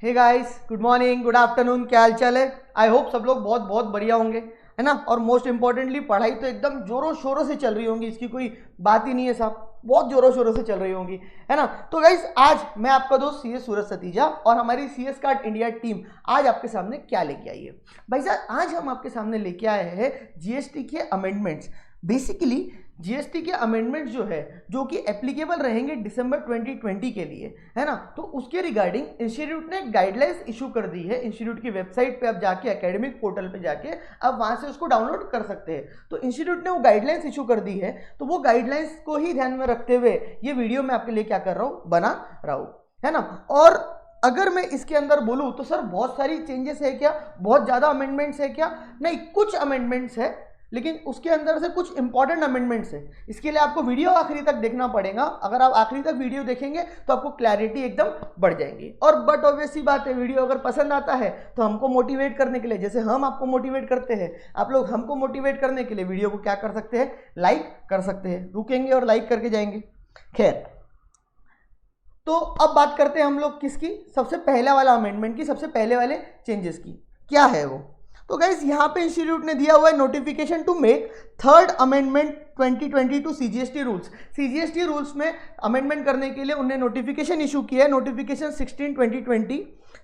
हे guys, good morning, good afternoon, क्या हाल चाल है। आई होप सब लोग बहुत बहुत बढ़िया होंगे, है ना। और मोस्ट इंपॉर्टेंटली पढ़ाई तो एकदम जोरों शोरों से चल रही होंगी, इसकी कोई बात ही नहीं है साहब, बहुत जोरों शोरों से चल रही होंगी, है ना। तो गाइस, आज मैं आपका दोस्त सीएस सूरज सतीजा और हमारी सीएस कार्ड इंडिया टीम आज आपके सामने क्या लेके आई है। भाई साहब, आज हम आपके सामने लेके आए हैं जीएसटी के अमेंडमेंट्स। बेसिकली जीएसटी के अमेंडमेंट्स जो है, जो कि एप्लीकेबल रहेंगे दिसंबर 2020 के लिए, है ना। तो उसके रिगार्डिंग इंस्टीट्यूट ने गाइडलाइंस इशू कर दी है। इंस्टीट्यूट की वेबसाइट पे आप जाके एकेडमिक पोर्टल पे जाके आप वहां से उसको डाउनलोड कर सकते हैं। तो इंस्टीट्यूट ने वो गाइडलाइंस इशू कर दी है, तो वो गाइडलाइंस को ही ध्यान में रखते हुए ये वीडियो मैं आपके लिए क्या कर रहा हूँ, बना रहा हूँ, है ना। और अगर मैं इसके अंदर बोलूँ तो सर बहुत सारी चेंजेस है क्या, बहुत ज़्यादा अमेंडमेंट्स है क्या? नहीं, कुछ अमेंडमेंट्स है, लेकिन उसके अंदर से कुछ इंपॉर्टेंट अमेंडमेंट्स है। इसके लिए आपको वीडियो आखिरी तक देखना पड़ेगा। अगर आप आखिरी तक वीडियो देखेंगे तो आपको क्लैरिटी एकदम बढ़ जाएगी। और बट ऑब्वियस सी बात है, वीडियो अगर पसंद आता है तो हमको मोटिवेट करने के लिए, जैसे हम आपको मोटिवेट करते हैं, आप लोग हमको मोटिवेट करने के लिए वीडियो को क्या कर सकते हैं, लाइक कर सकते हैं। रुकेंगे और लाइक करके जाएंगे। खैर, तो अब बात करते हैं हम लोग किसकी, सबसे पहला वाला अमेंडमेंट की, सबसे पहले वाले चेंजेस की। क्या है वो? तो गाइस, यहाँ पे इंस्टीट्यूट ने दिया हुआ है notification to make third amendment 2020 to CGST rules. CGST rules में अमेंडमेंट करने के लिए उन्हें नोटिफिकेशन इशू किया है, notification 16/2020,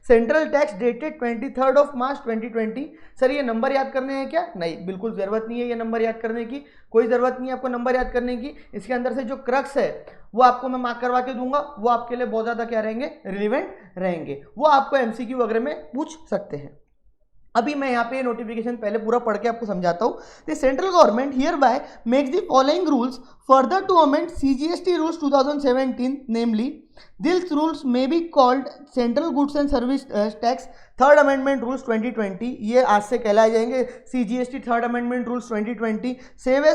central tax dated 23 March 2020। Sir ये नंबर याद करने हैं क्या? नहीं, बिल्कुल ज़रूरत नहीं है ये नंबर याद करने की, कोई ज़रूरत नहीं है आपको नंबर याद करने की। इसके अंदर से जो क्रक्स है वो आपको मैं मार्क करवा के दूंगा, वो आपके लिए बहुत ज़्यादा क्या रहेंगे, रिलेवेंट रहेंगे, वो आपको एमसीक्यू वगैरह में पूछ सकते हैं। अभी मैं यहाँ पे नोटिफिकेशन पहले पूरा पढ़ के आपको समझाता हूँ। The central government hereby makes the following rules further to amend CGST rules 2017, namely this rules may be called central goods and service tax third amendment rules 2020। ये आज से कहलाए जाएंगे CGST third amendment rules 2020। Save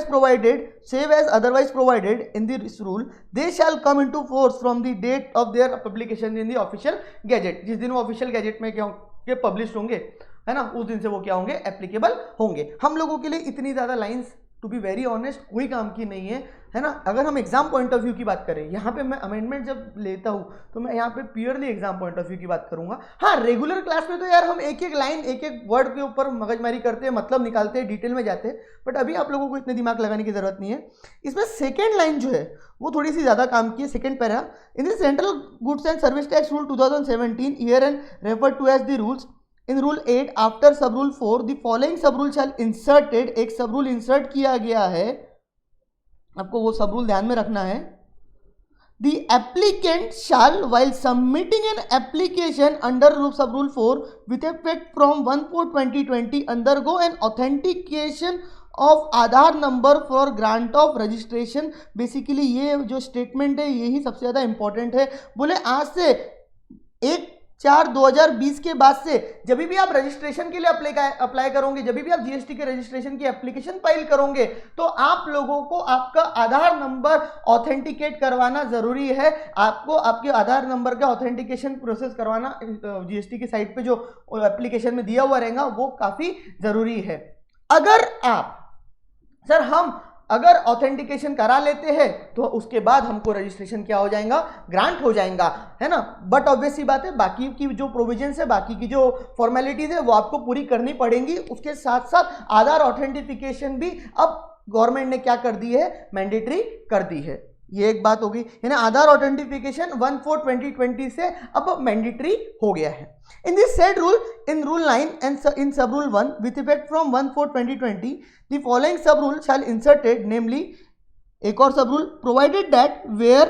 as otherwise provided in this rule, they shall come into force from the date of their publication in the official gazette. जिस दिन वो official gazette में क्या पब्लिश होंगे, है ना, उस दिन से वो क्या होंगे, एप्लीकेबल होंगे। हम लोगों के लिए इतनी ज़्यादा lines to be very honest कोई काम की नहीं है ना। अगर हम एग्जाम पॉइंट ऑफ व्यू की बात करें, यहाँ पे मैं अमेंडमेंट जब लेता हूँ तो मैं यहाँ पे purely exam point of view की बात करूँगा। हाँ, रेगुलर क्लास में तो यार हम एक एक लाइन, एक एक वर्ड के ऊपर मगजमारी करते हैं, मतलब निकालते हैं, डिटेल में जाते हैं, बट अभी आप लोगों को इतने दिमाग लगाने की जरूरत नहीं है। इसमें सेकेंड लाइन जो है वो थोड़ी सी ज़्यादा काम की है। Second para, in the central goods and service tax rule 2017 year and refer to as the rules in rule 8 after sub rule 4 the following sub rule shall inserted. एक सब रूल इंसर्ट किया गया है, आपको वो सब rule ध्यान में रखना है। The applicant shall while submitting an application under sub rule 4 with effect from 1/4/2020 undergo an authentication of Aadhaar number for grant of registration. Basically ये जो स्टेटमेंट है यही सबसे ज़्यादा इंपॉर्टेंट है। बोले आज से 1/4/2020 के बाद से जब भी आप रजिस्ट्रेशन के लिए अप्लाई करोगे, जब भी आप जीएसटी के रजिस्ट्रेशन की एप्लीकेशन फाइल करोगे, तो आप लोगों को आपका आधार नंबर ऑथेंटिकेट करवाना जरूरी है। आपको आपके आधार नंबर का ऑथेंटिकेशन प्रोसेस करवाना जीएसटी की साइट पे जो एप्लीकेशन में दिया हुआ रहेगा वो काफी जरूरी है। अगर आप सर हम अगर ऑथेंटिकेशन करा लेते हैं तो उसके बाद हमको रजिस्ट्रेशन क्या हो जाएगा, ग्रांट हो जाएगा, है ना। बट ऑब्वियस सी बात है, बाकी की जो प्रोविजंस है, बाकी की जो फॉर्मेलिटीज है वो आपको पूरी करनी पड़ेंगी। उसके साथ साथ आधार ऑथेंटिफिकेशन भी अब गवर्नमेंट ने क्या कर दी है, मैंडेटरी कर दी है। ये एक बात होगी, यानी आधार ऑथेंटिफिकेशन 1/4/2020 से अब मैंडेटरी हो गया है। In this said rule, in rule 9 and in sub rule 1 with effect from 1/4/2020 the following sub rule shall inserted, namely एक और sub rule, provided that where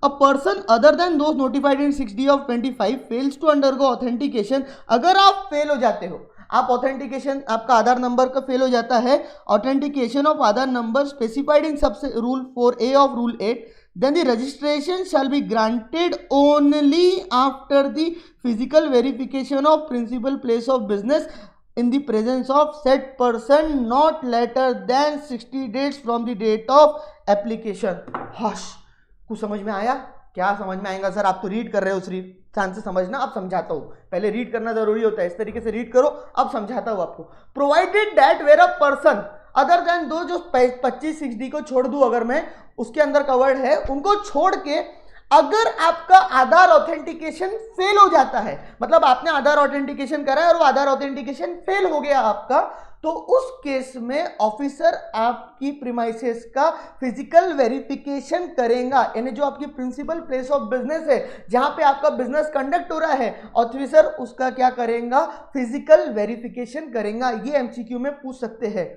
a person other than those notified in 6D of 25 fails to undergo authentication. अगर आप fail हो जाते हो, आप authentication, आपका आधार number का फेल हो जाता है, authentication of Aadhaar number specified in sub rule 4A of rule 8, then the registration shall be granted only after the physical verification of principal place of business in the presence of said person not later than 60 days from the date of application। Hush, कुछ समझ में आया? क्या समझ में आएगा sir, आप तो रीड कर रहे हो, सिर्फ ध्यान से समझना। अब समझाता हूँ, पहले रीड करना जरूरी होता है, इस तरीके से रीड करो। अब समझाता हूँ आपको। Provided that where a person other than those, जो 25 6D को छोड़ दूं अगर मैं, उसके अंदर का वर्ड है, उनको छोड़ के अगर आपका आधार ऑथेंटिकेशन फेल हो जाता है, मतलब आपने आधार ऑथेंटिकेशन करा है और वो आधार ऑथेंटिकेशन फेल हो गया आपका, तो उस केस में ऑफिसर आपकी प्रीमाइसेस का फिजिकल वेरिफिकेशन करेगा। यानी जो आपकी प्रिंसिपल प्लेस ऑफ बिजनेस है, जहां पे आपका बिजनेस कंडक्ट हो रहा है, ऑफिसर उसका क्या करेगा, फिजिकल वेरिफिकेशन करेगा। ये एमसीक्यू में पूछ सकते हैं।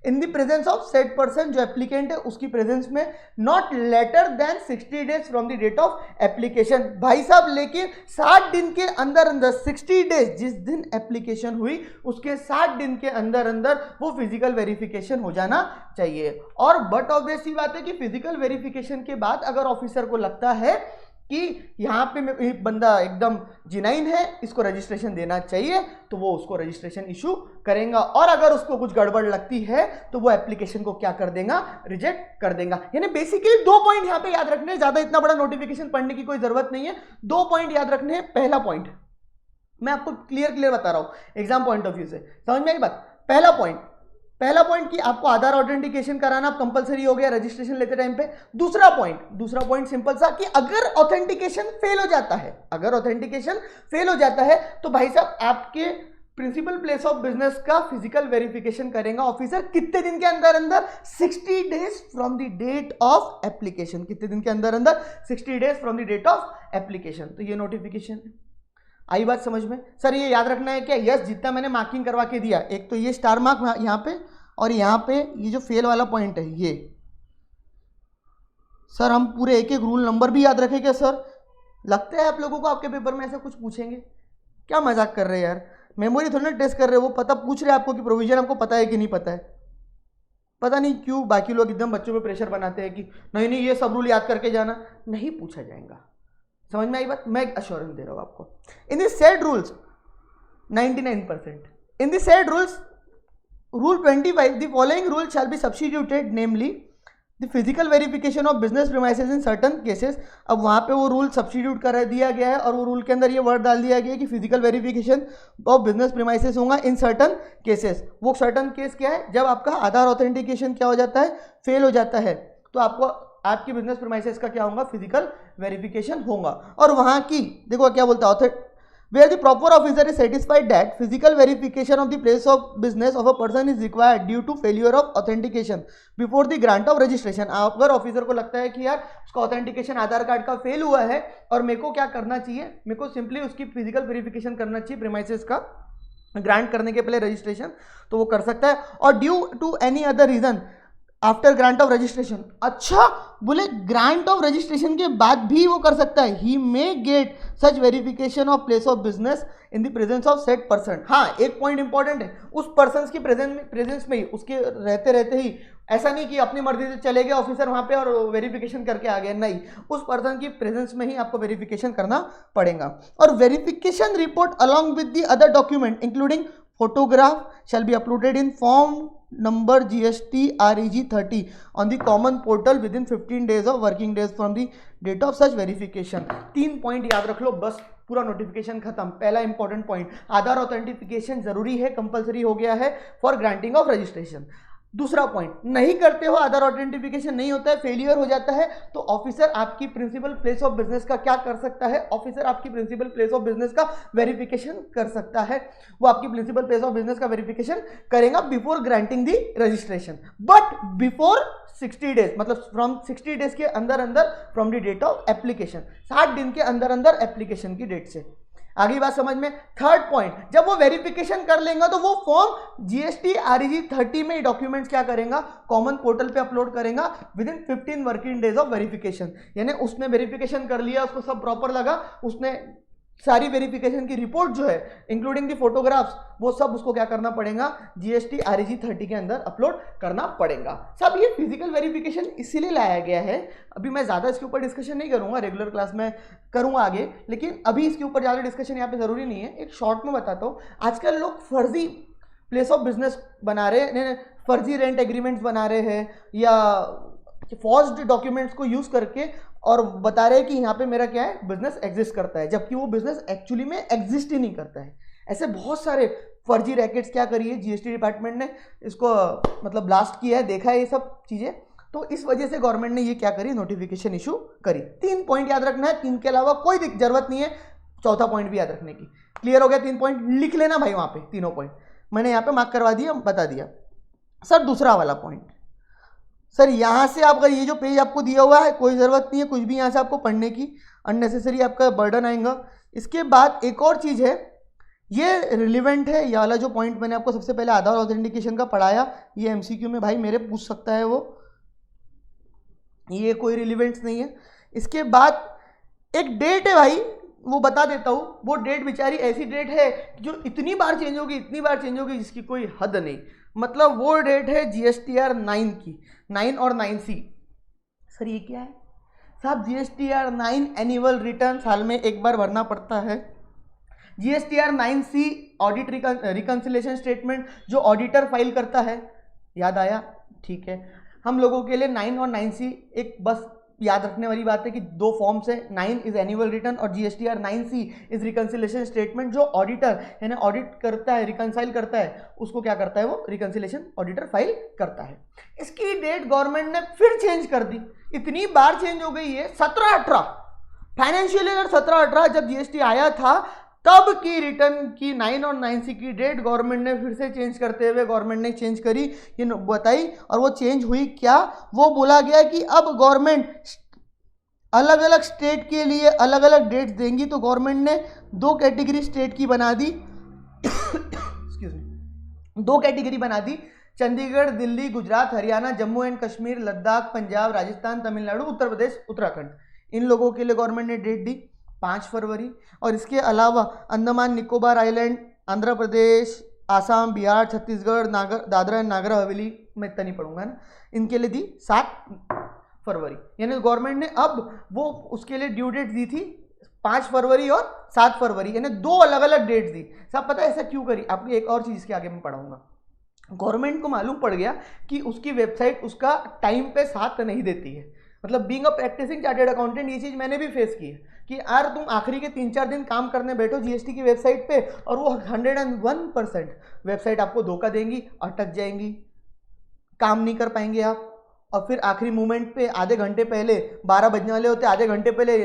In the presence of said person, जो एप्लीकेंट है उसकी प्रेजेंस में, not later than 60 days from the date of application. भाई साहब लेकिन 60 दिन के अंदर अंदर, 60 डेज जिस दिन एप्लीकेशन हुई उसके 60 दिन के अंदर अंदर वो फिजिकल वेरिफिकेशन हो जाना चाहिए। और बट ऑब्वियस सी बात है कि फिजिकल वेरिफिकेशन के बाद अगर ऑफिसर को लगता है कि यहाँ पे बंदा एकदम जिनाइन है, इसको रजिस्ट्रेशन देना चाहिए, तो वो उसको रजिस्ट्रेशन इशू करेगा। और अगर उसको कुछ गड़बड़ लगती है तो वो एप्लीकेशन को क्या कर देगा, रिजेक्ट कर देगा। यानी बेसिकली 2 पॉइंट यहाँ पे याद रखने हैं, ज्यादा इतना बड़ा नोटिफिकेशन पढ़ने की कोई जरूरत नहीं है। 2 पॉइंट याद रखने हैं। पहला पॉइंट मैं आपको क्लियर बता रहा हूं एग्जाम पॉइंट ऑफ व्यू से, समझ में आई बात। पहला पॉइंट कि आपको आधार ऑथेंटिकेशन कराना कंपलसरी हो गया रजिस्ट्रेशन लेते टाइम पे। दूसरा पॉइंट सिंपल सा कि अगर ऑथेंटिकेशन फेल हो जाता है तो भाई साहब आपके प्रिंसिपल प्लेस ऑफ बिजनेस का फिजिकल वेरिफिकेशन करेगा ऑफिसर। कितने दिन के अंदर अंदर, 60 days from the date of application. कितने दिन के अंदर अंदर, 60 days from the date of application. तो ये नोटिफिकेशन है। आई बात समझ में? सर ये याद रखना है क्या? यस, जितना मैंने मार्किंग करवा के दिया, एक तो ये स्टार मार्क यहाँ पे और यहाँ पे ये जो फेल वाला पॉइंट है ये, सर हम पूरे एक रूल नंबर भी याद रखें क्या सर? लगता है आप लोगों को आपके पेपर में ऐसा कुछ पूछेंगे? क्या मजाक कर रहे हैं यार, मेमोरी थोड़ी ना टेस्ट कर रहे हो, वो पता पूछ रहे हैं आपको कि प्रोविजन आपको पता है कि नहीं पता है। पता नहीं क्यों बाकी लोग एकदम बच्चों पे प्रेशर बनाते हैं कि नहीं नहीं ये सब रूल याद करके जाना। नहीं पूछा जाएगा, समझ में आई बात? मैं अश्योरेंस दे रहा हूं आपको। In the said rules 99%, in the said rules rule 25, the following rule shall be substituted, namely the physical verification of business premises in certain cases. अब वहां पे वो रूल सब्स्टिट्यूट कर दिया गया है और वो रूल के अंदर ये वर्ड डाल दिया गया है कि physical verification of business premises होगा इन सर्टन केसेस। वो सर्टन केस क्या है? जब आपका आधार ऑथेंटिकेशन क्या हो जाता है, फेल हो जाता है, तो आपको आपकी बिजनेस प्रीमाइसेस का क्या होगा, फिजिकल वेरिफिकेशन होगा। और वहां की देखो क्या बोलता है, where the proper officer is satisfied that physical verification of the place of business of a person is required due to failure of authentication before the grant of registration। अगर officer को लगता है कि यार उसका ऑथेंटिकेशन आधार card का fail हुआ है और मेरे को क्या करना चाहिए, मेरे को सिंपली उसकी फिजिकल वेरिफिकेशन करना चाहिए प्रीमाइसेस का ग्रांट करने के पहले रजिस्ट्रेशन, तो वो कर सकता है। और due to any other reason after grant of registration, अच्छा बोले ग्रांट ऑफ रजिस्ट्रेशन के बाद भी वो कर सकता है। He may get such verification of place of business in the presence of said person. हाँ, एक पॉइंट इंपॉर्टेंट है, उस पर्सन की प्रेजेंस में ही, उसके रहते ही, ऐसा नहीं कि अपनी मर्जी से चले गए ऑफिसर वहां पे और वेरिफिकेशन करके आ गए, नहीं, उस पर्सन की प्रेजेंस में ही आपको वेरिफिकेशन करना पड़ेगा। और verification report along with the other document including photograph shall be uploaded in form number GST REG 30 on the common portal within 15 days of working days from the date of such verification। 3 point याद रख लो, बस पूरा notification खत्म। पहला important point, आधार authentication जरूरी है, compulsory हो गया है फॉर ग्रांटिंग ऑफ रजिस्ट्रेशन। दूसरा पॉइंट, नहीं करते हो, आधार ऑथेंटिफिकेशन नहीं होता है, फेलियर हो जाता है, तो ऑफिसर आपकी प्रिंसिपल प्लेस ऑफ बिजनेस का क्या कर सकता है, ऑफिसर आपकी प्रिंसिपल प्लेस ऑफ बिजनेस का वेरिफिकेशन कर सकता है। वो आपकी प्रिंसिपल प्लेस ऑफ बिजनेस का वेरिफिकेशन करेगा before granting the registration, but before 60 days, मतलब फ्रॉम 60 डेज के अंदर अंदर from the date of application, 60 दिन के अंदर अंदर एप्लीकेशन की डेट से। आगे बात समझ में? थर्ड पॉइंट, जब वो वेरिफिकेशन कर लेगा तो वो फॉर्म GST REG 30 में डॉक्यूमेंट्स क्या करेगा, कॉमन पोर्टल पे अपलोड करेगा with in 15 working days of verification. यानी उसने वेरिफिकेशन कर लिया, उसको सब प्रॉपर लगा, उसने सारी वेरिफिकेशन की रिपोर्ट जो है इंक्लूडिंग दी फोटोग्राफ्स, वो सब उसको क्या करना पड़ेगा, GST REG 30 के अंदर अपलोड करना पड़ेगा। सब ये फिजिकल वेरिफिकेशन इसीलिए लाया गया है। अभी मैं ज़्यादा इसके ऊपर डिस्कशन नहीं करूंगा, रेगुलर क्लास में करूंगा आगे, लेकिन अभी इसके ऊपर ज़्यादा डिस्कशन यहाँ पे ज़रूरी नहीं है। एक शॉर्ट में बताता हूँ, आजकल लोग फर्जी प्लेस ऑफ बिजनेस बना रहे हैं, फर्जी रेंट एग्रीमेंट्स बना रहे हैं या फॉर्ज्ड डॉक्यूमेंट्स को यूज़ करके और बता रहे हैं कि यहाँ पे मेरा क्या है, बिजनेस एग्जिस्ट करता है, जबकि वो बिजनेस एक्चुअली में एग्जिस्ट ही नहीं करता है। ऐसे बहुत सारे फर्जी रैकेट्स क्या करी है GST डिपार्टमेंट ने, इसको मतलब ब्लास्ट किया है, देखा है ये सब चीज़ें। तो इस वजह से गवर्नमेंट ने ये क्या करी, नोटिफिकेशन इशू करी। 3 पॉइंट याद रखना है, 3 के अलावा कोई जरूरत नहीं है चौथा पॉइंट भी याद रखने की। क्लियर हो गया? 3 पॉइंट लिख लेना भाई, वहां पे तीनों पॉइंट मैंने यहाँ पे मार्क करवा दिया, बता दिया। सर दूसरा वाला पॉइंट, सर यहाँ से आपका ये जो पेज आपको दिया हुआ है कोई ज़रूरत नहीं है कुछ भी यहाँ से आपको पढ़ने की, अननेसेसरी आपका बर्डन आएगा। इसके बाद एक और चीज़ है, ये रिलीवेंट है, ये वाला जो पॉइंट मैंने आपको सबसे पहले आधार ऑथेंटिकेशन का पढ़ाया, ये एमसीक्यू में भाई मेरे पूछ सकता है वो, ये कोई रिलीवेंस नहीं है। इसके बाद एक डेट है भाई, वो बता देता हूँ, वो डेट बेचारी ऐसी डेट है जो इतनी बार चेंज होगी, इतनी बार चेंज होगी जिसकी कोई हद नहीं। मतलब वो डेट है GSTR 9 की, 9 और 9C। सर ये क्या है साहब? GSTR 9 एनुअल रिटर्न साल में एक बार भरना पड़ता है। GSTR 9C audit reconciliation statement जो ऑडिटर फाइल करता है, याद आया? ठीक है, हम लोगों के लिए 9 और 9C एक बस याद रखने वाली बात है कि 2 फॉर्म्स है, 9 इज एनुअल रिटर्न और GSTR 9C is reconciliation statement. जो ऑडिटर यानी ऑडिट करता है, रिकंसाइल करता है, उसको क्या करता है, वो रिकंसिलेशन ऑडिटर फाइल करता है। इसकी डेट गवर्नमेंट ने फिर चेंज कर दी, इतनी बार चेंज हो गई है। 17-18 फाइनेंशियल ईयर 17-18 जब GST आया था तब की रिटर्न की 9 और 9C की डेट गवर्नमेंट ने फिर से चेंज करते हुए गवर्नमेंट ने चेंज करी, ये बताई। और वो चेंज हुई क्या, वो बोला गया कि अब गवर्नमेंट अलग अलग स्टेट के लिए अलग अलग डेट्स देंगी। तो गवर्नमेंट ने 2 कैटेगरी स्टेट की बना दी एक्सक्यूज मी, 2 कैटेगरी बना दी, चंडीगढ़, दिल्ली, गुजरात, हरियाणा, जम्मू एंड कश्मीर, लद्दाख, पंजाब, राजस्थान, तमिलनाडु, उत्तर प्रदेश, उत्तराखंड। इन लोगों के लिए गवर्नमेंट ने डेट दी 5 फरवरी। और इसके अलावा अंडमान निकोबार आइलैंड, आंध्र प्रदेश, आसाम, बिहार, छत्तीसगढ़, दादरा एंड नागर हवेली, मैं इतना नहीं पढ़ूंगा ना, इनके लिए दी 7 फरवरी। यानी गवर्नमेंट ने अब वो उसके लिए ड्यू डेट दी थी 5 फरवरी और 7 फरवरी, यानी 2 अलग अलग डेट दी। सब पता है ऐसा क्यों करी? आपको एक और चीज़ के आगे मैं पढ़ाऊंगा। गवर्नमेंट को मालूम पड़ गया कि उसकी वेबसाइट उसका टाइम पे साथ नहीं देती है। मतलब being a practising chartered accountant ये चीज़ मैंने भी फेस की है कि यार तुम आखिरी के 3-4 दिन काम करने बैठो GST की वेबसाइट पे और वो 101% वेबसाइट आपको धोखा देंगी, अटक जाएंगी, काम नहीं कर पाएंगे आप। और फिर आखिरी मोमेंट पे आधे घंटे पहले 12 बजने वाले होते, आधे घंटे पहले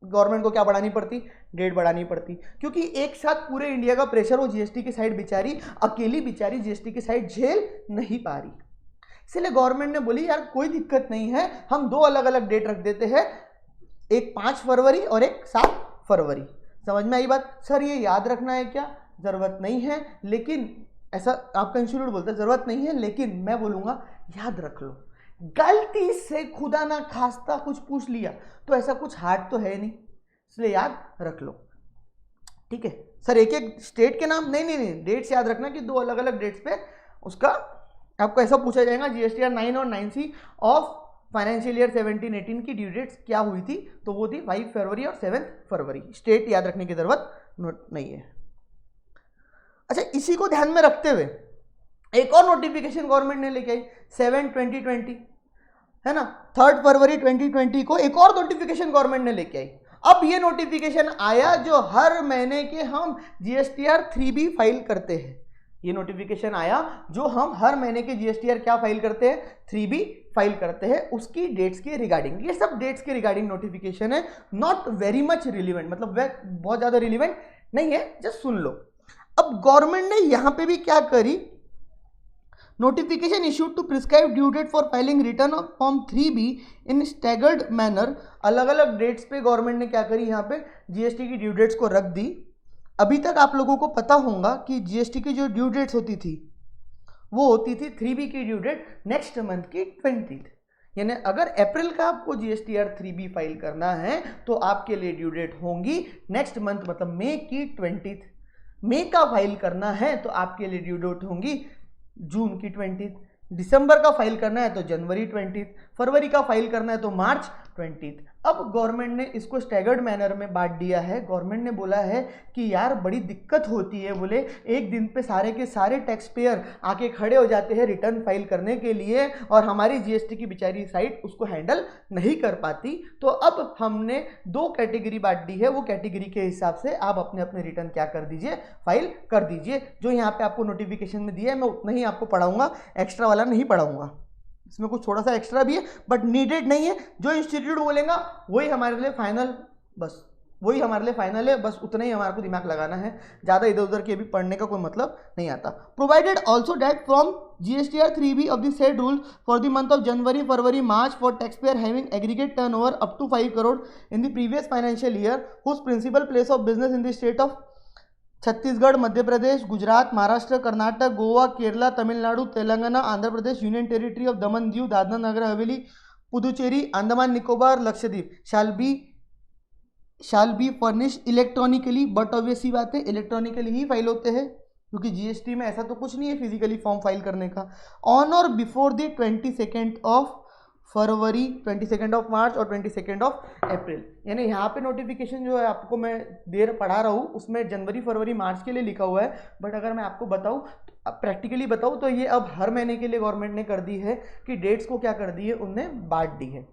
गवर्नमेंट को क्या बढ़ानी पड़ती, डेट बढ़ानी पड़ती, क्योंकि एक साथ पूरे इंडिया का प्रेशर वो GST की साइड बेचारी अकेली बेचारी GST की साइड झेल नहीं पा रही। इसलिए गवर्नमेंट ने बोली यार कोई दिक्कत नहीं है, हम 2 अलग अलग डेट रख देते हैं, एक 5 फरवरी और एक 7 फरवरी। समझ में आई बात? सर ये याद रखना है क्या? जरूरत नहीं है, लेकिन ऐसा आपका इंस्टीट्यूट बोलता है जरूरत नहीं है, लेकिन मैं बोलूँगा याद रख लो। गलती से खुदा ना खास्ता कुछ पूछ लिया तो ऐसा कुछ हार्ड तो है नहीं, इसलिए याद रख लो। ठीक है सर, एक एक स्टेट के नाम नहीं, डेट्स याद रखना कि 2 अलग अलग डेट्स पे उसका आपको ऐसा पूछा जाएगा GSTR 9 और 9C ऑफ फाइनेंशियल ईयर 17-18 की ड्यू डेट्स क्या हुई थी, तो वो थी 5 फरवरी और 7 फरवरी। स्टेट याद रखने की जरूरत नहीं है। अच्छा, इसी को ध्यान में रखते हुए एक और नोटिफिकेशन गवर्नमेंट ने लेके आई 7/2020, है ना, 3 फरवरी 2020 को एक और नोटिफिकेशन गवर्नमेंट ने लेके आई। अब ये नोटिफिकेशन आया जो हर महीने के हम GSTR 3B फाइल करते हैं। ये नोटिफिकेशन आया जो हम हर महीने के GSTR क्या फाइल करते हैं, 3B फाइल करते हैं, उसकी डेट्स के रिगार्डिंग। ये सब डेट्स के रिगार्डिंग नोटिफिकेशन है, नॉट वेरी मच रिलीवेंट, मतलब बहुत ज़्यादा रिलीवेंट नहीं है, जस्ट सुन लो। अब गवर्नमेंट ने यहाँ पे भी क्या करी, notification issued to prescribe due date for filing return of form 3B in staggered manner. अलग अलग डेट्स पे गवर्नमेंट ने क्या करी, यहाँ पे GST की ड्यू डेट्स को रख दी। अभी तक आप लोगों को पता होगा कि GST की जो ड्यू डेट्स होती थी वो होती थी 3B की ड्यू डेट नेक्स्ट मंथ की 20th, यानी अगर अप्रैल का आपको GSTR 3B फाइल करना है तो आपके लिए ड्यू डेट होंगी नेक्स्ट मंथ, मतलब मई की 20th। मई का फाइल करना है तो आपके लिए ड्यू डेट होंगी जून की 20th, दिसंबर का फाइल करना है तो जनवरी 20th, फरवरी का फाइल करना है तो मार्च 20th। अब गवर्नमेंट ने इसको स्टैगर्ड मैनर में बांट दिया है। गवर्नमेंट ने बोला है कि यार बड़ी दिक्कत होती है, बोले एक दिन पे सारे के सारे टैक्स पेयर आके खड़े हो जाते हैं रिटर्न फाइल करने के लिए और हमारी GST की बेचारी साइट उसको हैंडल नहीं कर पाती। तो अब हमने 2 कैटेगरी बांट दी है, वो कैटेगरी के हिसाब से आप अपने अपने रिटर्न क्या कर दीजिए, फाइल कर दीजिए। जो यहाँ पे आपको नोटिफिकेशन में दिया है मैं उतना ही आपको पढ़ाऊंगा, एक्स्ट्रा वाला नहीं पढ़ाऊंगा। इसमें कुछ थोड़ा सा एक्स्ट्रा भी है बट नीडेड नहीं है। जो इंस्टीट्यूट बोलेगा वही हमारे लिए फाइनल, बस वही हमारे लिए फाइनल है, बस उतना ही हमारे को दिमाग लगाना है, ज़्यादा इधर उधर के भी पढ़ने का कोई मतलब नहीं आता। Provided also date from GSTR 3B of the said rule for the month of January, February, March for taxpayer having aggregate turnover up to 5 crore in the previous financial year whose principal place of business in the state of Chhattisgarh, Madhya Pradesh, Gujarat, Maharashtra, Karnataka, Goa, Kerala, Tamil Nadu, Telangana, Andhra Pradesh, union territory of Daman Diu, Dadra Nagar Haveli, Puducherry, Andaman Nicobar, Lakshadweep shall be furnish electronically, but obvious सी बात है electronically ही file होते हैं क्योंकि GST में ऐसा तो कुछ नहीं है फिजिकली फॉर्म फाइल करने का। ऑन और before the 22 of February, 22 of March और 22 ऑफ अप्रैल, यानी यहाँ पे नोटिफिकेशन जो है आपको मैं पढ़ा रहा हूँ उसमें जनवरी फरवरी मार्च के लिए लिखा हुआ है, बट अगर मैं आपको बताऊँ प्रैक्टिकली बताऊँ तो ये अब हर महीने के लिए गवर्नमेंट ने कर दी है कि डेट्स को क्या कर दी है, उनने बांट दी है।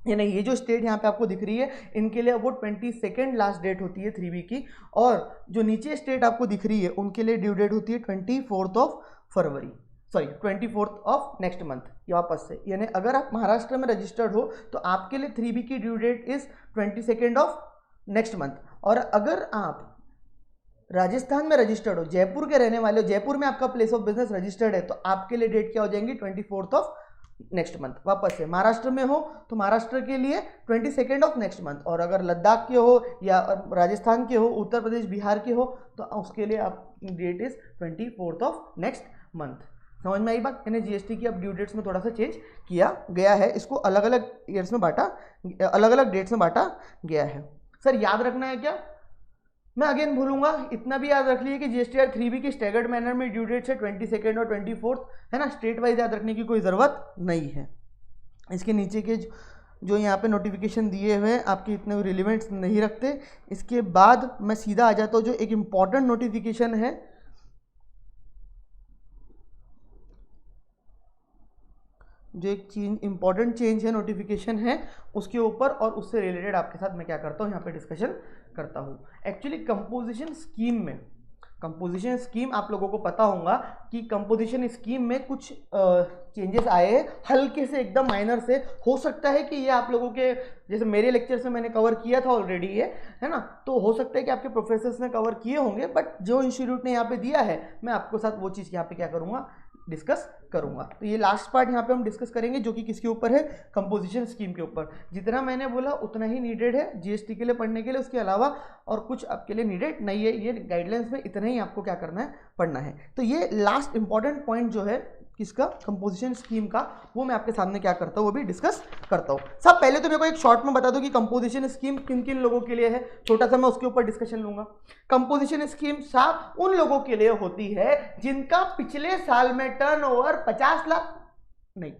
यानी ये जो स्टेट यहाँ पे आपको दिख रही है इनके लिए वो 22 लास्ट डेट होती है 3B की, और जो नीचे स्टेट आपको दिख रही है उनके लिए ड्यू डेट होती है 24 of February, sorry 24 of next month वापस से। यानी अगर आप महाराष्ट्र में रजिस्टर्ड हो तो आपके लिए 3B की due date is 22 of next month, और अगर आप राजस्थान में रजिस्टर्ड हो, जयपुर के रहने वाले हो, जयपुर में आपका प्लेस ऑफ बिजनेस रजिस्टर्ड है, तो आपके लिए डेट क्या हो जाएंगी 24 ऑफ नेक्स्ट मंथ वापस से। महाराष्ट्र में हो तो महाराष्ट्र के लिए 22 ऑफ नेक्स्ट मंथ, और अगर लद्दाख के हो या राजस्थान के हो, उत्तर प्रदेश बिहार के हो तो उसके लिए आप date is 24 of next month. समझ में आई बात? यानी जीएसटी की अब ड्यू डेट्स में थोड़ा सा चेंज किया गया है, इसको अलग अलग ईयर्स में बांटा, अलग अलग डेट्स में बांटा गया है। सर याद रखना है क्या? मैं अगेन भूलूंगा, इतना भी याद रख लीजिए कि जीएसटीआर 3B की स्टैगर्ड मैनर में ड्यू डेट्स है 22 और 24, है ना, स्टेट वाइज याद रखने की कोई ज़रूरत नहीं है। इसके नीचे के जो यहाँ पे नोटिफिकेशन दिए हुए हैं आपके इतने रिलेवेंट नहीं रखते। इसके बाद मैं सीधा आ जाता हूँ जो एक इम्पॉर्टेंट नोटिफिकेशन है, जो एक इंपॉर्टेंट चेंज है नोटिफिकेशन है उसके ऊपर, और उससे रिलेटेड आपके साथ मैं क्या करता हूँ यहाँ पे डिस्कशन करता हूँ। एक्चुअली कंपोजिशन स्कीम में, कंपोजिशन स्कीम आप लोगों को पता होगा कि कंपोजिशन स्कीम में कुछ चेंजेस आए हैं, हल्के से एकदम माइनर से। हो सकता है कि ये आप लोगों के जैसे मेरे लेक्चर से मैंने कवर किया था ऑलरेडी ये, है ना, तो हो सकता है कि आपके प्रोफेसर्स ने कवर किए होंगे, बट जो इंस्टीट्यूट ने यहाँ पे दिया है मैं आपको साथ वो चीज़ यहाँ पे क्या करूँगा, डिस्कस करूंगा। तो ये लास्ट पार्ट यहाँ पे हम डिस्कस करेंगे जो कि किसके ऊपर है, कंपोजिशन स्कीम के ऊपर। जितना मैंने बोला उतना ही नीडेड है जीएसटी के लिए पढ़ने के लिए, उसके अलावा और कुछ आपके लिए नीडेड नहीं है। ये गाइडलाइंस में इतना ही आपको क्या करना है, पढ़ना है। तो ये लास्ट इंपॉर्टेंट पॉइंट जो है किसका, कंपोजिशन स्कीम का, वो मैं आपके सामने क्या करता हूँ, वो भी डिस्कस करता हूँ। सब पहले तो मेरे को एक शॉर्ट में बता दो कि कंपोजिशन स्कीम किन किन लोगों के लिए है, छोटा सा मैं उसके ऊपर डिस्कशन लूंगा। कंपोजिशन स्कीम साहब उन लोगों के लिए होती है जिनका पिछले साल में टर्नओवर 50 लाख नहीं,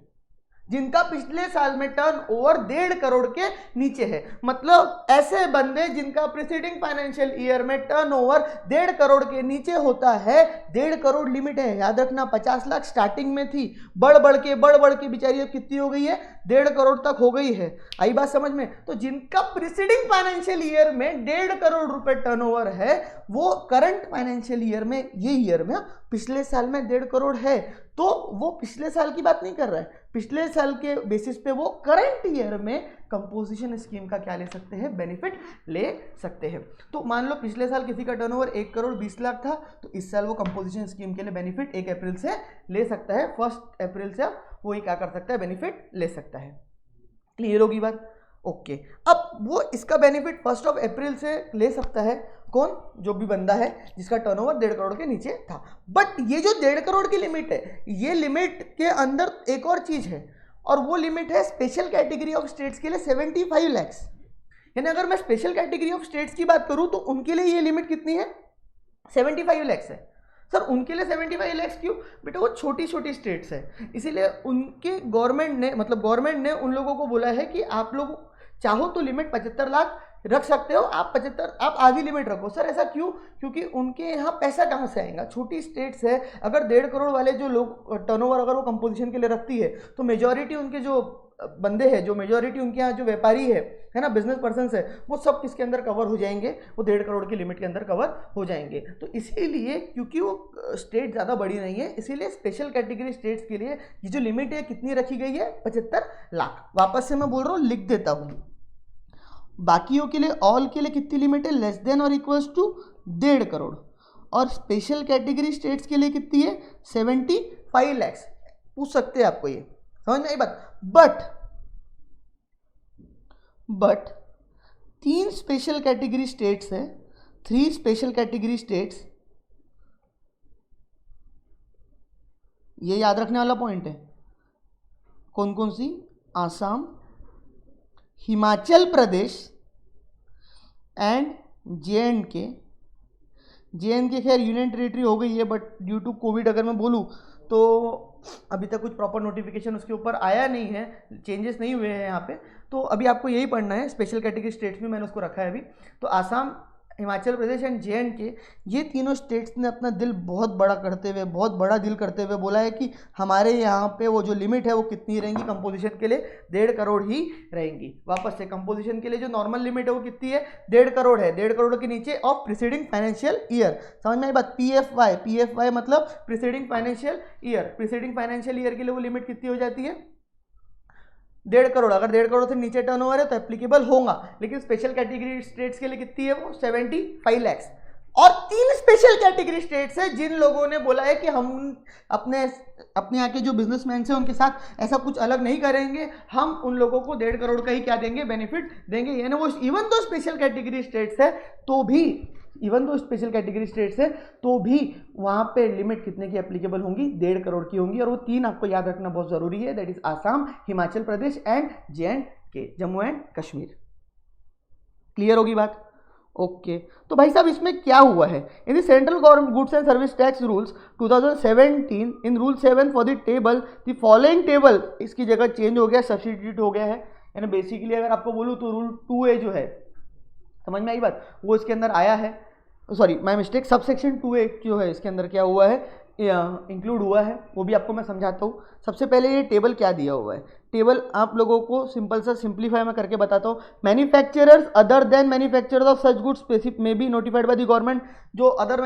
जिनका पिछले साल में टर्नओवर 1.5 करोड़ के नीचे है। मतलब ऐसे बंदे जिनका प्रीसीडिंग फाइनेंशियल ईयर में टर्नओवर 1.5 करोड़ के नीचे होता है। 1.5 करोड़ लिमिट है, याद रखना। 50 लाख स्टार्टिंग में थी, बढ़ बढ़ के बेचारी अब कितनी हो गई है, 1.5 करोड़ तक हो गई है। आई बात समझ में? तो जिनका प्रीसीडिंग फाइनेंशियल ईयर में 1.5 करोड़ रुपए टर्नओवर है, वो करंट फाइनेंशियल ईयर में, ये ईयर में पिछले साल में 1.5 करोड़ है, तो वो पिछले साल की बात नहीं कर रहा है, पिछले साल के बेसिस पे वो करंट ईयर में कंपोजिशन स्कीम का क्या ले सकते हैं, बेनिफिट ले सकते हैं। तो मान लो पिछले साल किसी का टर्नओवर 1 करोड़ 20 लाख था, तो इस साल वो कंपोजिशन स्कीम के लिए बेनिफिट 1 अप्रैल से ले सकता है। 1 अप्रैल से वो ही क्या कर सकता है, बेनिफिट ले सकता है। क्लियर होगी बात? ओके। अब वो इसका बेनिफिट 1 अप्रैल से ले सकता है कौन, जो भी बंदा है जिसका टर्नओवर 1.5 करोड़ के नीचे था। बट ये जो 1.5 करोड़ की लिमिट है, ये लिमिट के अंदर एक और चीज है, और वो लिमिट है स्पेशल कैटेगरी ऑफ स्टेट्स के लिए 75 लैक्स। यानी अगर मैं स्पेशल कैटेगरी ऑफ स्टेट्स की बात करूं तो उनके लिए ये लिमिट कितनी है, 75 लैक्स है। सर उनके लिए 75 लैक्स क्यों? बेटा वो छोटी छोटी स्टेट्स है, इसीलिए उनके गवर्नमेंट ने, मतलब गवर्नमेंट ने उन लोगों को बोला है कि आप लोग चाहो तो लिमिट 75 लाख रख सकते हो, आप 75, आप आधी लिमिट रखो। सर ऐसा क्यों? क्योंकि उनके यहाँ पैसा कहाँ से आएगा, छोटी स्टेट्स है। अगर 1.5 करोड़ वाले जो लोग टर्नओवर अगर वो कंपोजिशन के लिए रखती है, तो मेजॉरिटी उनके जो बंदे हैं, जो मेजोरिटी उनके यहाँ जो व्यापारी है ना, बिजनेस पर्सन है, वो सब किसके अंदर कवर हो जाएंगे, वो 1.5 करोड़ की लिमिट के अंदर कवर हो जाएंगे। तो इसीलिए क्योंकि वो स्टेट ज़्यादा बड़ी नहीं है, इसीलिए स्पेशल कैटेगरी स्टेट्स के लिए ये जो लिमिट है कितनी रखी गई है, 75 लाख। वापस से मैं बोल रहा हूँ, लिख देता हूँ। बाकियों के लिए, ऑल के लिए कितनी लिमिट है, लेस देन और इक्वल्स टू 1.5 करोड़। और स्पेशल कैटेगरी स्टेट्स के लिए कितनी है, 75 लैक्स। पूछ सकते हैं आपको, ये समझ में आई बात। बट 3 स्पेशल कैटेगरी स्टेट्स है, 3 स्पेशल कैटेगरी स्टेट्स, ये याद रखने वाला पॉइंट है। कौन कौन सी, Assam, Himachal Pradesh and J and के खैर यूनियन टेरिटरी हो गई है, बट ड्यू टू कोविड अगर मैं बोलूँ तो अभी तक कुछ प्रॉपर नोटिफिकेशन उसके ऊपर आया नहीं है, चेंजेस नहीं हुए हैं यहाँ पे। तो अभी आपको यही पढ़ना है, स्पेशल कैटेगरी स्टेट्स में मैंने उसको रखा है अभी। तो आसाम, हिमाचल प्रदेश एंड जे ये तीनों स्टेट्स ने अपना दिल बहुत बड़ा करते हुए, बहुत बड़ा दिल करते हुए बोला है कि हमारे यहाँ पे वो जो लिमिट है वो कितनी रहेंगी, कंपोजिशन के लिए 1.5 करोड़ ही रहेंगी। वापस से, कंपोजिशन के लिए जो नॉर्मल लिमिट है वो कितनी है, 1.5 करोड़ है। 1.5 करोड़ के नीचे ऑफ प्रीसीडिंग फाइनेंशियल ईयर। समझ में आई बात। PFY मतलब preceding financial year. Preceding financial year के लिए वो लिमिट कितनी हो जाती है, 1.5 करोड़। अगर 1.5 करोड़ से नीचे टर्नओवर है तो एप्लीकेबल होगा, लेकिन स्पेशल कैटेगरी स्टेट्स के लिए कितनी है वो, 75 लैक्स। और 3 स्पेशल कैटेगरी स्टेट्स है जिन लोगों ने बोला है कि हम अपने यहाँ के जो बिजनेसमैन हैं उनके साथ ऐसा कुछ अलग नहीं करेंगे, हम उन लोगों को 1.5 करोड़ का ही क्या देंगे, बेनिफिट देंगे। यानी वो even though special category states है तो भी, स्पेशल कैटेगरी स्टेट्स है तो भी वहां पे लिमिट कितने की एप्लीकेबल होंगी, 1.5 करोड़ की होंगी। और वो 3 आपको याद रखना बहुत जरूरी है, that is Assam, Himachal Pradesh and J Jammu and Kashmir. Clear होगी बात। ओके तो भाई साहब इसमें क्या हुआ है, इन the central government goods and service tax rules 2017 in rule 7 for the table the following table, इसकी जगह चेंज हो गया, सब्स्टिट्यूट हो गया है। यानी बेसिकली अगर आपको बोलूँ तो रूल 2A जो है, समझ में आई बात, वो इसके अंदर आया है। Sorry my mistake, subsection 2A जो है इसके अंदर क्या हुआ है, इंक्लूड हुआ है, वो भी आपको मैं समझाता हूँ। सबसे पहले ये टेबल क्या दिया हुआ है, टेबल आप लोगों को सिंपल सा सिंप्लीफाई में करके बताता हूँ। Manufacturers other than manufacturers of such goods specific may be notified by the government. जो अदर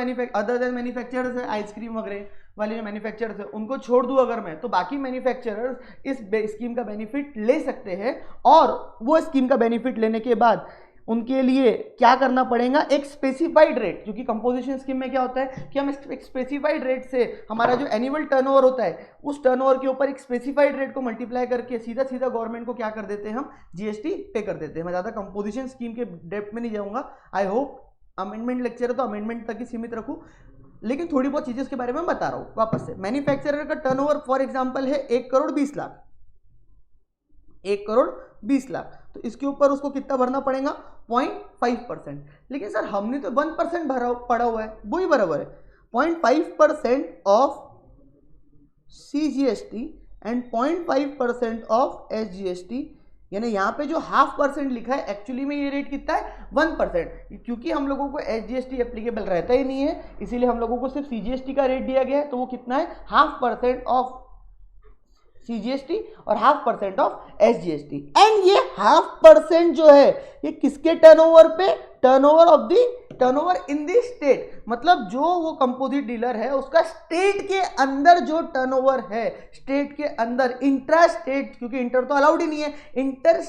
देन मैन्युफैक्चरर्स है, आइसक्रीम वगैरह वाले जो मैन्युफैक्चरर्स है उनको छोड़ दूँ अगर मैं, तो बाकी मैन्युफैक्चरर्स इस स्कीम का बेनिफिट ले सकते हैं। और वो स्कीम का बेनिफिट लेने के बाद उनके लिए क्या करना पड़ेगा, एक स्पेसिफाइड रेट, क्योंकि कंपोजिशन स्कीम में क्या होता है कि हम एक स्पेसिफाइड रेट से हमारा जो एनुअल टर्नओवर होता है उस टर्नओवर के ऊपर एक स्पेसिफाइड रेट को मल्टीप्लाई करके सीधा सीधा गवर्नमेंट को क्या कर देते हैं, हम जीएसटी पे कर देते हैं। मैं ज़्यादा कंपोजिशन स्कीम के डेप्थ में नहीं जाऊँगा, आई होप अमेंडमेंट लेक्चर है तो अमेंडमेंट तक ही सीमित रखूँ, लेकिन थोड़ी बहुत चीज़ें उसके बारे में बता रहा हूँ। वापस से, मैन्युफैक्चरर का टर्नओवर फॉर एग्जाम्पल है 1 करोड़ 20 लाख, 1 करोड़ 20 लाख, तो इसके ऊपर उसको कितना भरना पड़ेगा, 0.5%। लेकिन सर हमने तो 1% भरा पड़ा हुआ है, वही बराबर है 0.5% of CGST and 0.5% of SGST। यानी यहाँ पे जो 0.5% लिखा है एक्चुअली में ये रेट कितना है, 1%। क्योंकि हम लोगों को SGST एप्लीकेबल रहता ही नहीं है, इसीलिए हम लोगों को सिर्फ CGST का रेट दिया गया है। तो वो कितना है, 0.5% ऑफ CGST और 0.5% ऑफ SGST। एंड ये 0.5% जो है ये किसके टर्नओवर पे, टर्नओवर इन दी स्टेट, मतलब जो वो कंपोजिट डीलर है उसका स्टेट के अंदर जो टर्नओवर है, स्टेट के अंदर, इंट्रा स्टेट, क्योंकि इंटर तो अलाउड ही नहीं है, intra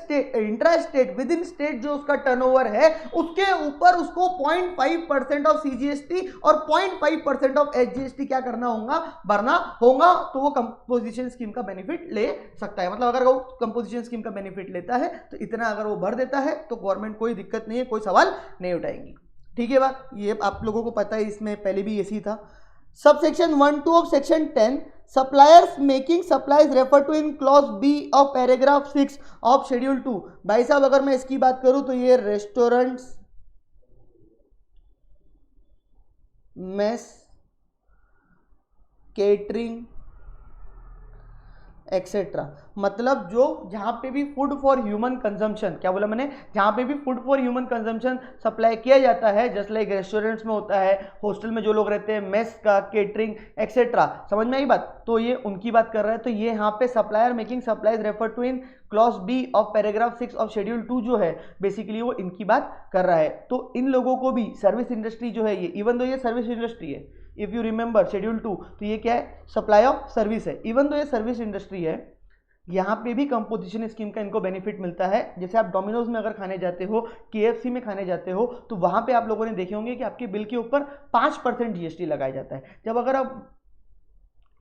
state with in state जो उसका टर्नओवर है उसके ऊपर उसको 0.5% ऑफ CGST और 0.5% ऑफ SGST क्या करना होगा, भरना होगा। तो वो कंपोजिशन स्कीम का बेनिफिट ले सकता है। मतलब अगर वो कंपोजिशन स्कीम का बेनिफिट लेता है तो इतना अगर वो भर देता है तो गवर्नमेंट कोई दिक्कत नहीं है, कोई सवाल नहीं उठाएंगी। ठीक है बात, ये आप लोगों को पता है, इसमें पहले भी ऐसी था। Subsection 1-2 of section 10 suppliers making supplies refer to in clause B of paragraph 6 of schedule 2। भाई साहब अगर मैं इसकी बात करूं तो ये रेस्टोरेंट्स, मेस, केटरिंग एक्सेट्रा। मतलब जो जहाँ पे भी फूड फॉर ह्यूमन कंजम्पशन, क्या बोला मैंने, जहाँ पे भी food for human consumption supply किया जाता है, जस्ट लाइक रेस्टोरेंट्स में होता है, हॉस्टल में जो लोग रहते हैं, मेस का, केटरिंग एक्सेट्रा, समझ में आई बात, तो ये उनकी बात कर रहा है। तो ये यहाँ पे supplier making supplies refer to in clause B of paragraph 6 of schedule 2 जो है बेसिकली वो इनकी बात कर रहा है। तो इन लोगों को भी सर्विस इंडस्ट्री जो है ये, इवन दो ये सर्विस इंडस्ट्री है, इफ यू रिमेंबर शेड्यूल 2, तो ये क्या है, सप्लाई ऑफ सर्विस है। इवन दो ये सर्विस इंडस्ट्री है, यहाँ पे भी कंपोजिशन स्कीम का इनको बेनिफिट मिलता है। जैसे आप डोमिनोज में अगर खाने जाते हो, केएफसी में खाने जाते हो, तो वहां पे आप लोगों ने देखे होंगे कि आपके बिल के ऊपर 5% जीएसटी लगाया जाता है। जब अगर आप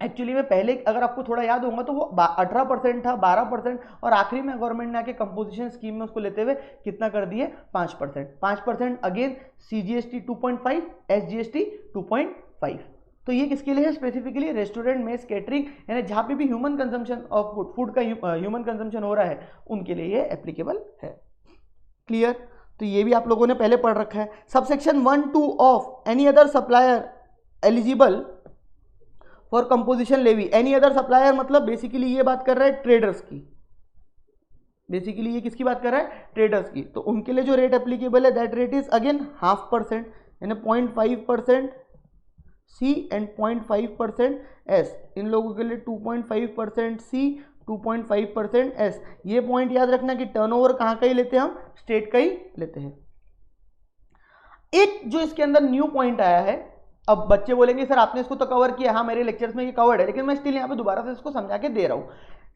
एक्चुअली में पहले अगर आपको थोड़ा याद होगा तो वो 18% था, 12%, और आखिरी में गवर्नमेंट ने आके कंपोजिशन स्कीम में उसको लेते हुए कितना कर दिए, 5%। 5% अगेन सीजीएसटी 2.5, एसजीएसटी 2.5। तो ये किसके लिए है, स्पेसिफिकली रेस्टोरेंट, मेस, कैटरिंग, यानी जहाँ पे भी ह्यूमन कंजम्पशन ऑफ फूड का ह्यूमन कंजम्पशन हो रहा है उनके लिए ये एप्लीकेबल है। क्लियर? तो ये भी आप लोगों ने पहले पढ़ रखा है। Subsection 1, 2 of any other supplier eligible for composition levy. Any other supplier मतलब बेसिकली ये बात कर रहा है ट्रेडर्स की, बेसिकली ये किसकी बात कर रहा है, ट्रेडर्स की। तो उनके लिए जो रेट एप्लीकेबल है दैट रेट इज अगेन 0.5%, यानी 0.5% सी एंड 0.5% एस। इन लोगों के लिए 2.5% सी, 2.5% एस। ये पॉइंट याद रखना कि टर्नओवर कहाँ का ही लेते हैं हम, स्टेट का ही लेते हैं। एक जो इसके अंदर न्यू पॉइंट आया है, अब बच्चे बोलेंगे सर आपने इसको तो कवर किया, हाँ मेरे लेक्चर्स में ये कवर्ड है, लेकिन मैं स्टिल यहाँ पे दोबारा से इसको समझा के दे रहा हूँ।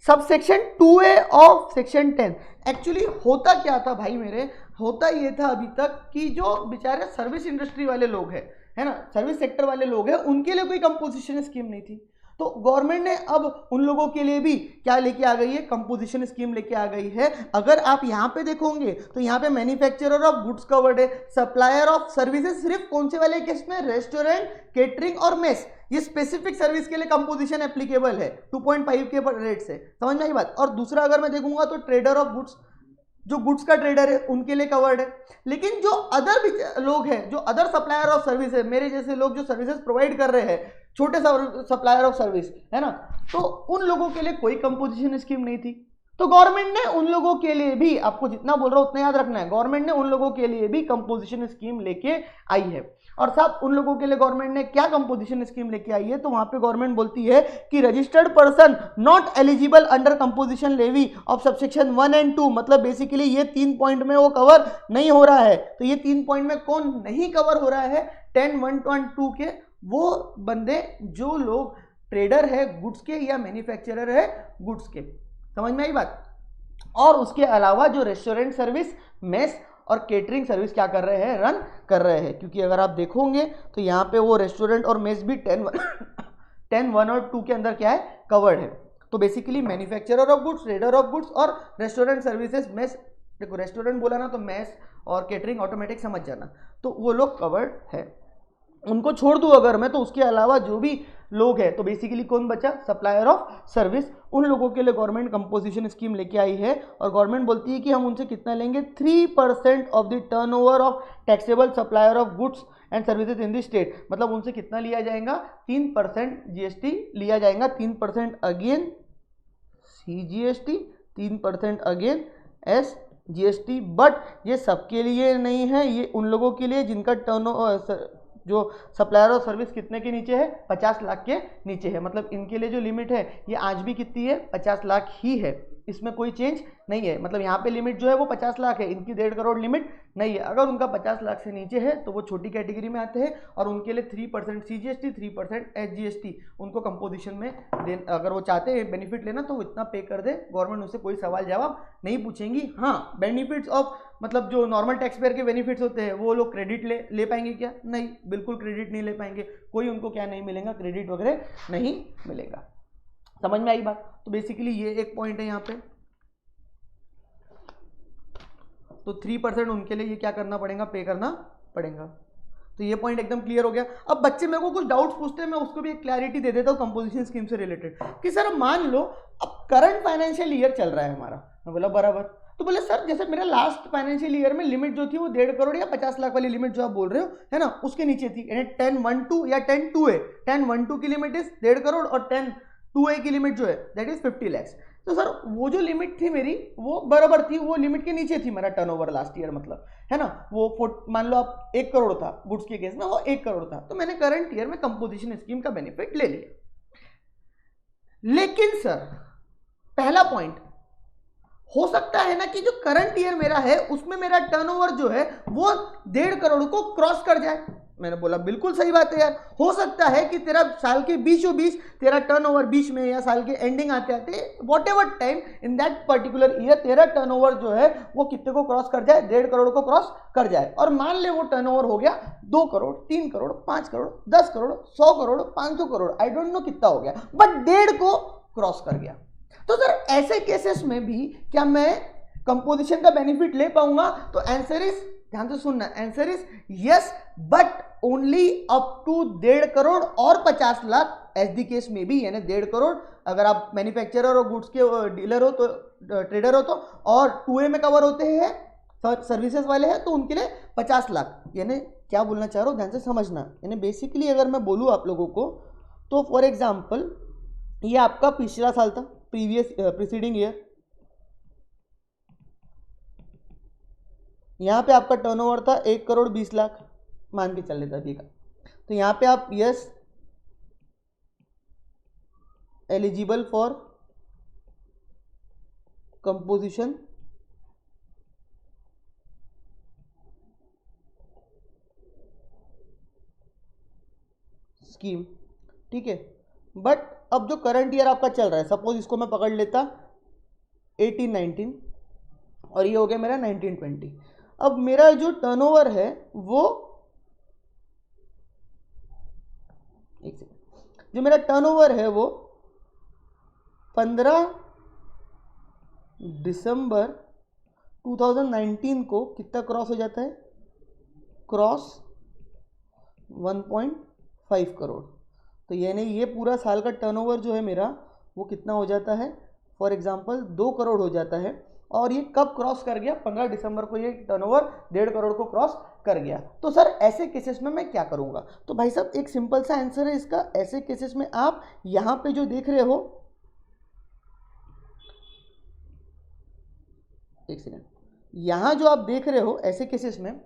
Subsection 2A of section 10 actually होता क्या था भाई मेरे, होता ये था अभी तक कि जो बेचारे सर्विस इंडस्ट्री वाले लोग हैं, है ना, सर्विस सेक्टर वाले लोग हैं, उनके लिए कोई कंपोजिशन स्कीम नहीं थी। तो गवर्नमेंट ने अब उन लोगों के लिए भी क्या लेके आ गई है, कंपोजिशन स्कीम लेके आ गई है। अगर आप यहाँ पे देखोगे तो यहाँ पे मैन्युफैक्चरर ऑफ गुड्स कवर्ड है, सप्लायर ऑफ सर्विसेज सिर्फ कौन से वाले केस में, रेस्टोरेंट, केटरिंग और मेस, ये स्पेसिफिक सर्विस के लिए कंपोजिशन एप्लीकेबल है 2.5 के रेट से, समझ में आई बात। और दूसरा अगर मैं देखूंगा तो ट्रेडर ऑफ गुड्स, जो गुड्स का ट्रेडर है उनके लिए कवर्ड है। लेकिन जो अदर लोग हैं, जो अदर सप्लायर ऑफ सर्विस है, मेरे जैसे लोग जो सर्विसेज प्रोवाइड कर रहे हैं, छोटे सप्लायर ऑफ सर्विस, है ना, तो उन लोगों के लिए कोई कंपोजिशन स्कीम नहीं थी। तो गवर्नमेंट ने उन लोगों के लिए भी, आपको जितना बोल रहा हूं उतना याद रखना है, गवर्नमेंट ने उन लोगों के लिए भी कंपोजिशन स्कीम लेके आई है। और साथ उन लोगों के लिए गवर्नमेंट ने क्या कंपोजिशन स्कीम लेके आई है, तो वहां पे गवर्नमेंट बोलती है कि registered person not eligible under composition levy of subsection 1 and 2, मतलब बेसिकली ये 3 पॉइंट में वो कवर नहीं हो रहा है। तो ये 3 पॉइंट में कौन नहीं कवर हो रहा है, 10, 1 और 2 के वो बंदे जो लोग ट्रेडर है गुड्स के या मैन्युफैक्चरर है गुड्स के, समझ में आई बात। और उसके अलावा जो रेस्टोरेंट सर्विस, मेस और केटरिंग सर्विस क्या कर रहे हैं, रन कर रहे हैं। क्योंकि अगर आप देखोगे तो यहाँ पे वो रेस्टोरेंट और मेस भी 10, 1 और 2 के अंदर क्या है, कवर्ड है। तो basically manufacturer of goods, trader of goods और रेस्टोरेंट सर्विसेज, मेस, देखो रेस्टोरेंट बोला ना तो मेस और केटरिंग ऑटोमेटिक समझ जाना, तो वो लोग कवर्ड है। उनको छोड़ दूं अगर मैं, तो उसके अलावा जो भी लोग हैं, तो बेसिकली कौन बचा, सप्लायर ऑफ सर्विस, उन लोगों के लिए गवर्नमेंट कंपोजिशन स्कीम लेके आई है। और गवर्नमेंट बोलती है कि हम उनसे कितना लेंगे, 3% of the turnover of taxable supplier of goods and services in the state, मतलब उनसे कितना लिया जाएगा, 3% जीएसटी लिया जाएगा, 3% again CGST, 3% again S GST. But ये सबके लिए नहीं है, ये उन लोगों के लिए जिनका टर्नओवर, जो सप्लायर और सर्विस कितने के नीचे है, 50 लाख के नीचे है। मतलब इनके लिए जो लिमिट है ये आज भी कितनी है, 50 लाख ही है, इसमें कोई चेंज नहीं है। मतलब यहाँ पे लिमिट जो है वो 50 लाख है, इनकी 1.5 करोड़ लिमिट नहीं है। अगर उनका 50 लाख से नीचे है तो वो छोटी कैटेगरी में आते हैं और उनके लिए 3% सीजीएसटी, 3% एसजीएसटी उनको कंपोजिशन में अगर वो चाहते हैं बेनिफिट लेना तो वो इतना पे कर दे, गवर्नमेंट उससे कोई सवाल जवाब नहीं पूछेंगी। हाँ, बेनिफिट्स ऑफ मतलब जो नॉर्मल टैक्स पेयर के बेनिफिट्स होते हैं वो लोग क्रेडिट ले पाएंगे क्या, नहीं, बिल्कुल क्रेडिट नहीं ले पाएंगे, कोई उनको क्या नहीं मिलेगा, क्रेडिट वगैरह नहीं मिलेगा। समझ में आई बात। तो बेसिकली ये एक पॉइंट है यहाँ पे। तो 3% उनके लिए ये क्या करना पड़ेगा, पे करना पड़ेगा। तो ये पॉइंट एकदम क्लियर हो गया। अब बच्चे मेरे को कुछ डाउट्स पूछते हैं, मैं उसको भी एक क्लैरिटी दे देता हूँ कंपोजिशन स्कीम से रिलेटेड कि सर मान लो अब करंट फाइनेंशियल ईयर चल रहा है हमारा, मैं बोला बराबर, तो बोले सर जैसे मेरा लास्ट फाइनेंशियल ईयर में लिमिट जो थी वो 1.5 करोड़ या 50 लाख वाली लिमिट जो आप बोल रहे हो है ना, उसके नीचे थी, यानी 10(1)(2) या 10(2) है, 10(1)(2) की लिमिट इज 1.5 करोड़ और 10 2A की लिमिट जो है दैट इज 50 lakhs। तो सर वो जो लिमिट थी मेरी वो बराबर थी, वो लिमिट के नीचे थी मेरा टर्नओवर लास्ट ईयर, मतलब है ना, वो मान लो आप 1 करोड़ था गुड्स के केस में, वो 1 करोड़ था, तो मैंने करंट ईयर में कंपोजिशन स्कीम का बेनिफिट ले लिया। लेकिन सर पहला पॉइंट, हो सकता है ना कि जो करंट ईयर मेरा है उसमें मेरा टर्नओवर जो है वो 1.5 करोड़ को क्रॉस कर जाए। मैंने बोला बिल्कुल सही बात है यार, हो सकता है कि तेरा साल के बीचों बीच तेरा टर्नओवर बीच में या साल के एंडिंग आते आते what ever time in that particular year तेरा टर्नओवर जो है वो कितने को क्रॉस कर जाए, 1.5 करोड़ को क्रॉस कर जाए। और मान ले वो टर्नओवर हो गया 2 crore, 3 crore, 5 crore, 10 crore, 100 crore, 500 crore, I don't know कितना हो गया, बट 1.5 को क्रॉस कर गया। तो सर ऐसे केसेस में भी क्या मैं कंपोजिशन का बेनिफिट ले पाऊंगा? तो आंसर इज, ध्यान से सुनना, answer is yes, but only up to 1.5 crore और 50 लाख एज दी केस में भी, यानी 1.5 करोड़ अगर आप मैन्युफैक्चरर और गुड्स के डीलर हो तो, ट्रेडर हो तो, और 2A में कवर होते हैं सर्विसेज वाले हैं तो उनके लिए 50 लाख। यानी क्या बोलना चाह रहा हूँ ध्यान से समझना, यानी बेसिकली अगर मैं बोलूँ आप लोगों को तो फॉर एग्जाम्पल ये आपका पिछला साल था, प्रीसीडिंग ईयर, यहां पे आपका टर्नओवर था 1 करोड़ 20 लाख मान के चल लेता अभी का, तो यहां पे आप yes eligible for composition scheme, ठीक है। बट अब जो करंट ईयर आपका चल रहा है, सपोज इसको मैं पकड़ लेता 18-19 और ये हो गया मेरा 19-20, अब मेरा जो टर्नओवर है वो, एक सेकंड, जो मेरा टर्नओवर है वो 15 दिसंबर 2019 को कितना क्रॉस हो जाता है, क्रॉस 1.5 करोड़। तो यानी ये पूरा साल का टर्नओवर जो है मेरा वो कितना हो जाता है, फॉर एग्जांपल 2 करोड़ हो जाता है। और ये कब क्रॉस कर गया, 15 दिसंबर को ये टर्नओवर 1.5 करोड़ को क्रॉस कर गया। तो सर ऐसे केसेस में मैं क्या करूंगा? तो भाई साहब एक सिंपल सा आंसर है इसका, ऐसे केसेस में आप यहां पे जो देख रहे हो, एक सेकंड, यहां जो आप देख रहे हो ऐसे केसेस में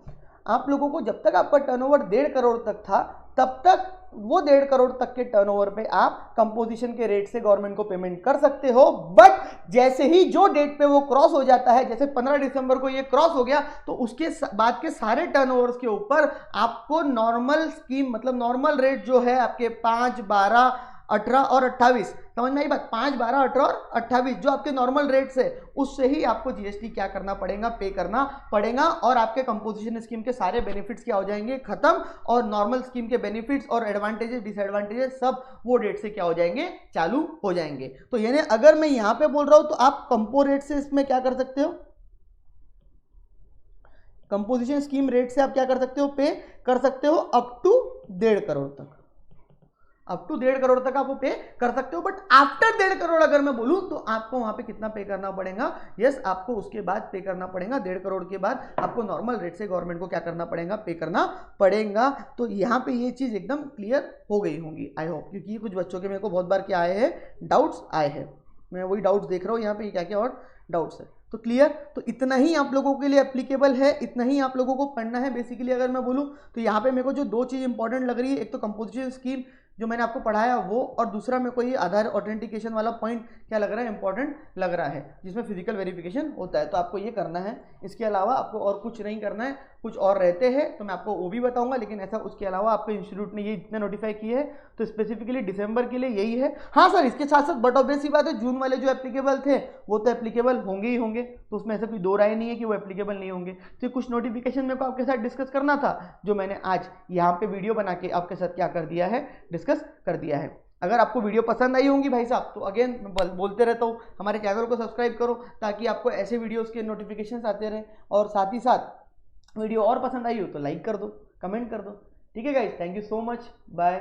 आप लोगों को जब तक आपका टर्नओवर 1.5 करोड़ तक था तब तक वो 1.5 करोड़ तक के टर्नओवर पे आप कंपोजिशन के रेट से गवर्नमेंट को पेमेंट कर सकते हो। बट जैसे ही जो डेट पे वो क्रॉस हो जाता है, जैसे 15 दिसंबर को ये क्रॉस हो गया, तो उसके बाद के सारे टर्नओवर्स के ऊपर आपको नॉर्मल स्कीम, मतलब नॉर्मल रेट जो है आपके 5, 12, 18 और 28, समझ में आई बात, 5, 12, 18 और 28 जो आपके नॉर्मल रेट्स है उससे ही आपको जीएसटी क्या करना पड़ेगा, पे करना पड़ेगा। और आपके कंपोजिशन स्कीम के सारे बेनिफिट्स क्या हो जाएंगे, खत्म, और नॉर्मल स्कीम के बेनिफिट्स और एडवांटेजेस डिसएडवांटेजेस सब वो डेट से क्या हो जाएंगे, चालू हो जाएंगे। तो यानी अगर मैं यहां पे बोल रहा हूं तो आप कंपो रेट से इसमें क्या कर सकते हो, कंपोजिशन स्कीम रेट से आप क्या कर सकते हो, पे कर सकते हो अप टू 1.5 करोड़ तक, अप टू 1.5 करोड़ तक आप वो पे कर सकते हो। बट आफ्टर 1.5 करोड़ अगर मैं बोलूं तो आपको वहां पे कितना पे करना पड़ेगा, यस आपको उसके बाद पे करना पड़ेगा, 1.5 करोड़ के बाद आपको नॉर्मल रेट से गवर्नमेंट को क्या करना पड़ेगा, पे करना पड़ेगा। तो यहाँ पे ये चीज एकदम क्लियर हो गई होंगी आई होप, क्योंकि कुछ बच्चों के मेरे को बहुत बार क्या आए हैं, डाउट्स आए हैं, मैं वही डाउट्स देख रहा हूँ यहाँ पे क्या क्या और डाउट्स है। तो क्लियर, तो इतना ही आप लोगों के लिए एप्लीकेबल है, इतना ही आप लोगों को पढ़ना है बेसिकली। अगर मैं बोलूँ तो यहाँ पे मेरे को जो 2 चीज़ इंपॉर्टेंट लग रही है, एक तो कंपोजिशन स्कीम जो मैंने आपको पढ़ाया वो, और दूसरा मेरे को ये आधार ऑथेंटिकेशन वाला पॉइंट क्या लग रहा है, इंपॉर्टेंट लग रहा है, जिसमें फिजिकल वेरिफिकेशन होता है। तो आपको ये करना है, इसके अलावा आपको और कुछ नहीं करना है। कुछ और रहते हैं तो मैं आपको वो भी बताऊंगा, लेकिन ऐसा उसके अलावा आपको इंस्टीट्यूट ने ये इतने नोटिफाई किए हैं तो स्पेसिफिकली दिसंबर के लिए यही है। हाँ सर, इसके साथ साथ बट ऑब्वियस सी बात है, जून वाले जो एप्लीकेबल थे वो तो एप्लीकेबल होंगे ही होंगे, तो उसमें ऐसा कोई दो राय नहीं है कि वो एप्लीकेबल नहीं होंगे। तो कुछ नोटिफिकेशन मेरे को आपके साथ डिस्कस करना था, जो मैंने आज यहाँ पे वीडियो बना के आपके साथ क्या कर दिया है, डिस्कस कर दिया है। अगर आपको वीडियो पसंद आई होंगी भाई साहब, तो अगेन बोलते रहता हूँ, हमारे चैनल को सब्सक्राइब करो ताकि आपको ऐसे वीडियोस के नोटिफिकेशंस आते रहें, और साथ ही साथ वीडियो और पसंद आई हो तो लाइक कर दो, कमेंट कर दो। ठीक है guys, thank you so much, bye.